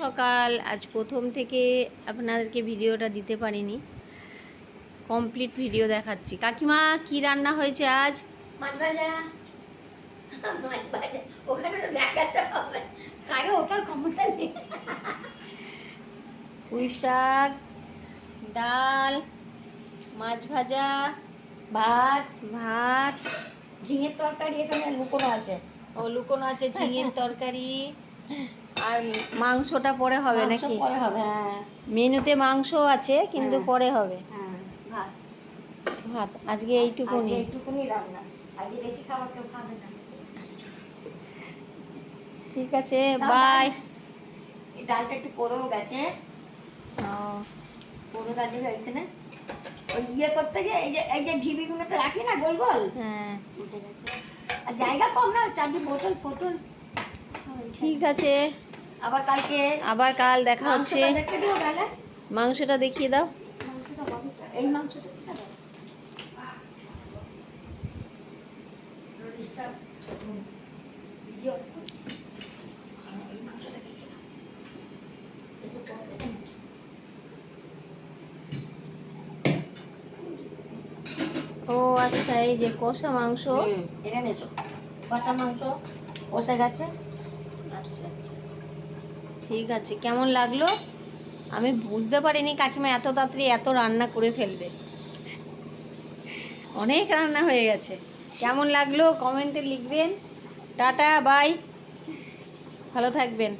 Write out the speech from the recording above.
সকাল আজ প্রথম থেকে আপনাদেরকে ভিডিওটা দিতে পারিনি, কমপ্লিট ভিডিও দেখাচ্ছি। কাকিমা কি রান্না হয়েছে আজ? মাছ ভাজা। মাছ ভাজা ওখানে তো দেখাতে হবে, কারো ওটার ক্ষমতা নেই। পুঁই শাক, ডাল, মাছ ভাজা, ভাত, ভাত, ঝিঙের তরকারি এখানে লুকোনো আছে। ও লুকোনো আছে ঝিঙের তরকারি, আর মাংসটা পরে হবে মাংস নাকি? পরে হবে, হ্যাঁ। মেনুতে মাংস আছে কিন্তু হ্যাঁ। পরে হবে। হ্যাঁ, ভাত। ভাত আজকে আজকে এইটুকুনি। এইটুকুনি রান্না, আজকে বেশি খাবার কেউ খাবে না। ঠিক আছে, তা বাই। এই ডালটা একটু পড়েও গেছে, ও পড়ে গেছে এখানে। ওই ইয়ে করতে গিয়ে এই যে ঢিবিগুলোতে রাখি না গোল গোল, হ্যাঁ উঠে গেছে। আর জায়গা কম না, চারটি বোতল ফোতল। ঠিক আছে, আবার কালকে আবার কাল দেখা হচ্ছে। মাংসটা দেখে দিও তাহলে। মাংসটা দেখিয়ে দাও। মাংসটা কতটা? এই মাংসটা কি খাবে? রোটিসটা ভিডিও এই মাংসটা দেখে দাও। একটু কম দেখে নাও। ও আচ্ছা, এই যে কষা মাংস। এখানে এসো, কষা মাংস কষে গেছে। আচ্ছা আচ্ছা, ঠিক আছে। কেমন লাগলো? আমি বুঝতে পারিনি কাকিমা এত তাড়াতাড়ি এত রান্না করে ফেলবে। অনেক রান্না হয়ে গেছে। কেমন লাগলো কমেন্টে লিখবেন। টাটা, বাই, ভালো থাকবেন।